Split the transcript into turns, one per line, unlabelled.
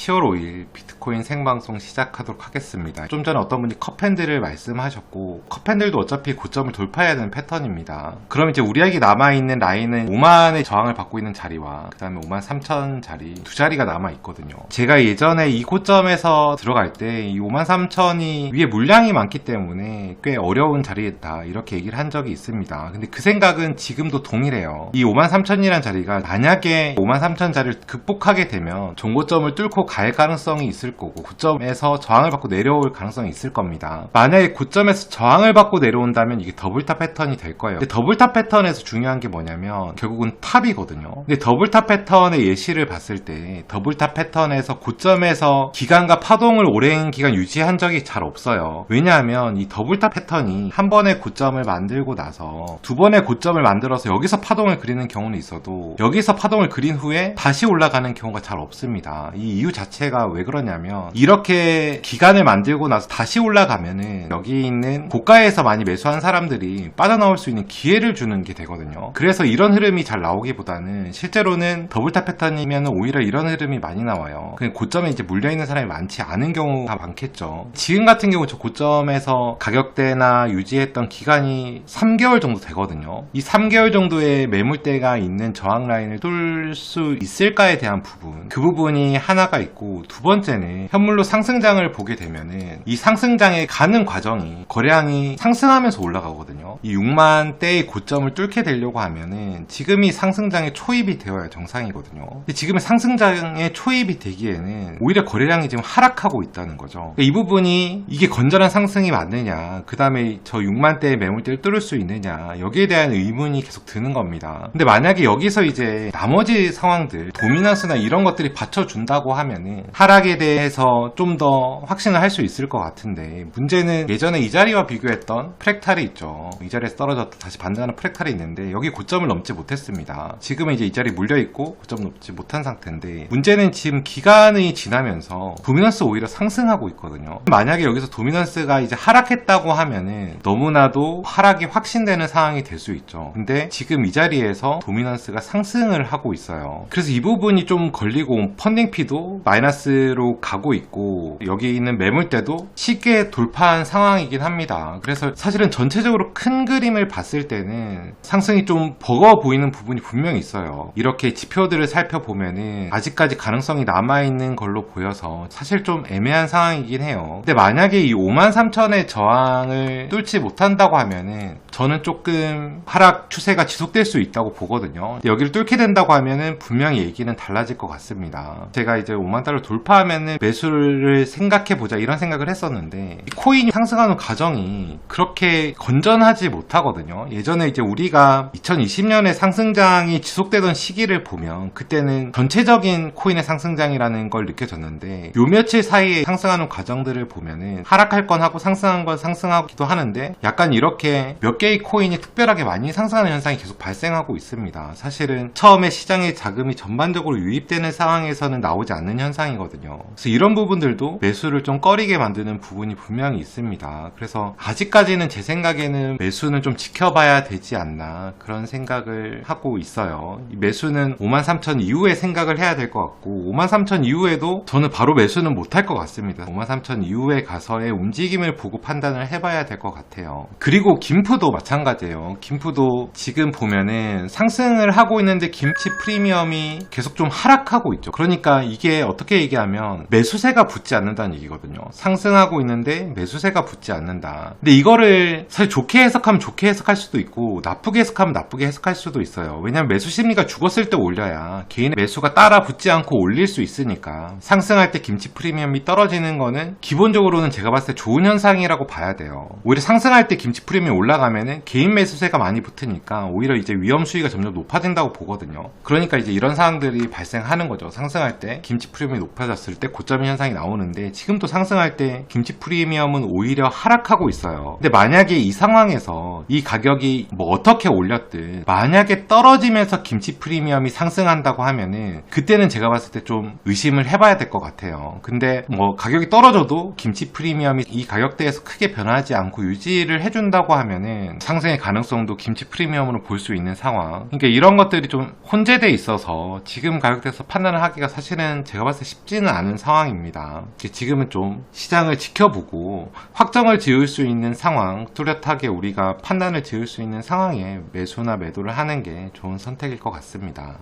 10월 5일 비트코인 생방송 시작하도록 하겠습니다. 좀 전에 어떤 분이 컵핸들을 말씀하셨고, 컵핸들도 어차피 고점을 돌파해야 되는 패턴입니다. 그럼 이제 우리에게 남아있는 라인은 5만의 저항을 받고 있는 자리와 그 다음에 53,000 자리 두 자리가 남아있거든요. 제가 예전에 이 고점에서 들어갈 때 이 53,000이 위에 물량이 많기 때문에 꽤 어려운 자리다 이렇게 얘기를 한 적이 있습니다. 근데 그 생각은 지금도 동일해요. 이 53,000이란 자리가 만약에 53,000 자리를 극복하게 되면 종고점을 뚫고 갈 가능성이 있을 거고, 고점에서 저항을 받고 내려올 가능성이 있을 겁니다. 만약에 고점에서 저항을 받고 내려온다면 이게 더블탑 패턴이 될 거예요. 근데 더블탑 패턴에서 중요한 게 뭐냐면 결국은 탑이거든요. 근데 더블탑 패턴의 예시를 봤을 때 더블탑 패턴에서 고점에서 기간과 파동을 오랜 기간 유지한 적이 잘 없어요. 왜냐하면 이 더블탑 패턴이 한 번의 고점을 만들고 나서 두 번의 고점을 만들어서 여기서 파동을 그리는 경우는 있어도 여기서 파동을 그린 후에 다시 올라가는 경우가 잘 없습니다. 이 이유 자체가 왜 그러냐면 이렇게 기간을 만들고 나서 다시 올라가면은 여기 있는 고가에서 많이 매수한 사람들이 빠져나올 수 있는 기회를 주는 게 되거든요. 그래서 이런 흐름이 잘 나오기보다는 실제로는 더블탑 패턴이면 오히려 이런 흐름이 많이 나와요. 그냥 고점에 이제 물려있는 사람이 많지 않은 경우가 많겠죠. 지금 같은 경우 저 고점에서 가격대나 유지했던 기간이 3개월 정도 되거든요. 이 3개월 정도의 매물대가 있는 저항 라인을 뚫을 수 있을까에 대한 부분, 그 부분이 하나가 있고, 두 번째는 현물로 상승장을 보게 되면은 이 상승장에 가는 과정이 거래량이 상승하면서 올라가거든요. 이 6만대의 고점을 뚫게 되려고 하면은 지금이 상승장에 초입이 되어야 정상이거든요. 근데 지금의 상승장에 초입이 되기에는 오히려 거래량이 지금 하락하고 있다는 거죠. 그러니까 이 부분이 이게 건전한 상승이 맞느냐, 그 다음에 저 6만대의 매물대를 뚫을 수 있느냐, 여기에 대한 의문이 계속 드는 겁니다. 근데 만약에 여기서 이제 나머지 상황들, 도미넌스나 이런 것들이 받쳐준다고 하면은 하락에 대해서 좀 더 확신을 할 수 있을 것 같은데, 문제는 예전에 이 자리와 비교했던 프랙탈이 있죠. 이 자리에서 떨어졌다 다시 반등하는 프랙탈이 있는데 여기 고점을 넘지 못했습니다. 지금은 이제 이 자리에 물려있고 고점 넘지 못한 상태인데, 문제는 지금 기간이 지나면서 도미넌스 오히려 상승하고 있거든요. 만약에 여기서 도미넌스가 이제 하락했다고 하면은 너무나도 하락이 확신되는 상황이 될 수 있죠. 근데 지금 이 자리에서 도미넌스가 상승을 하고 있어요. 그래서 이 부분이 좀 걸리고, 펀딩피도 마이너스로 가고 있고 여기 있는 매물대도 쉽게 돌파한 상황이긴 합니다. 그래서 사실은 전체적으로 큰 그림을 봤을 때는 상승이 좀 버거워 보이는 부분이 분명히 있어요. 이렇게 지표들을 살펴보면은 아직까지 가능성이 남아있는 걸로 보여서 사실 좀 애매한 상황이긴 해요. 근데 만약에 이 53,000의 저항을 뚫지 못한다고 하면은 저는 조금 하락 추세가 지속될 수 있다고 보거든요. 근데 여기를 뚫게 된다고 하면은 분명히 얘기는 달라질 것 같습니다. 제가 이제 5만 달러 돌파하면은 매수를 생각해보자 이런 생각을 했었는데, 이 코인이 상승하는 과정이 그렇게 건전하지 못하거든요. 예전에 이제 우리가 2020년에 상승장이 지속되던 시기를 보면 그때는 전체적인 코인의 상승장이라는 걸 느껴졌는데, 요 며칠 사이에 상승하는 과정들을 보면은 하락할 건 하고 상승한 건 상승하기도 하는데, 약간 이렇게 몇 개의 코인이 특별하게 많이 상승하는 현상이 계속 발생하고 있습니다. 사실은 처음에 시장에 자금이 전반적으로 유입되는 상황에서는 나오지 않는 현상이거든요. 그래서 이런 부분들도 매수를 좀 꺼리게 만드는 부분이 분명히 있습니다. 그래서 아직까지는 제 생각에는 매수는 좀 지켜봐야 되지 않나, 그런 생각을 하고 있어요. 이 매수는 53,000 이후에 생각을 해야 될 것 같고, 53,000 이후에도 저는 바로 매수는 못할 것 같습니다. 53,000 이후에 가서의 움직임을 보고 판단을 해봐야 될 것 같아요. 그리고 김푸도 마찬가지예요. 김푸도 지금 보면은 상승을 하고 있는데 김치 프리미엄이 계속 좀 하락하고 있죠. 그러니까 이게 어떻게 얘기하면 매수세가 붙지 않는다는 얘기거든요. 상승하고 있는데 매수세가 붙지 않는다. 근데 이거를 사실 좋게 해석하면 좋게 해석할 수도 있고, 나쁘게 해석하면 나쁘게 해석할 수도 있어요. 왜냐면 매수 심리가 죽었을 때 올려야 개인의 매수가 따라 붙지 않고 올릴 수 있으니까, 상승할 때 김치 프리미엄이 떨어지는 거는 기본적으로는 제가 봤을 때 좋은 현상이라고 봐야 돼요. 오히려 상승할 때 김치 프리미엄이 올라가면은 개인 매수세가 많이 붙으니까 오히려 이제 위험 수위가 점점 높아진다고 보거든요. 그러니까 이제 이런 상황들이 발생하는 거죠. 상승할 때 김치 프리미엄이 높아졌을 때 고점 현상이 나오는데, 지금도 상승할 때 김치 프리미엄은 오히려 하락하고 있어요. 근데 만약에 이 상황에서 이 가격이 뭐 어떻게 올렸든 만약에 떨어지면서 김치 프리미엄이 상승한다고 하면은 그때는 제가 봤을 때 좀 의심을 해봐야 될 것 같아요. 근데 뭐 가격이 떨어져도 김치 프리미엄이 이 가격대에서 크게 변하지 않고 유지를 해준다고 하면은 상승의 가능성도 김치 프리미엄으로 볼 수 있는 상황. 그러니까 이런 것들이 좀 혼재돼 있어서 지금 가격대에서 판단을 하기가 사실은 제가 봤을 봤을 때 쉽지는 않은 상황입니다. 지금은 좀 시장을 지켜보고 확정을 지을 수 있는 상황, 뚜렷하게 우리가 판단을 지을 수 있는 상황에 매수나 매도를 하는 게 좋은 선택일 것 같습니다.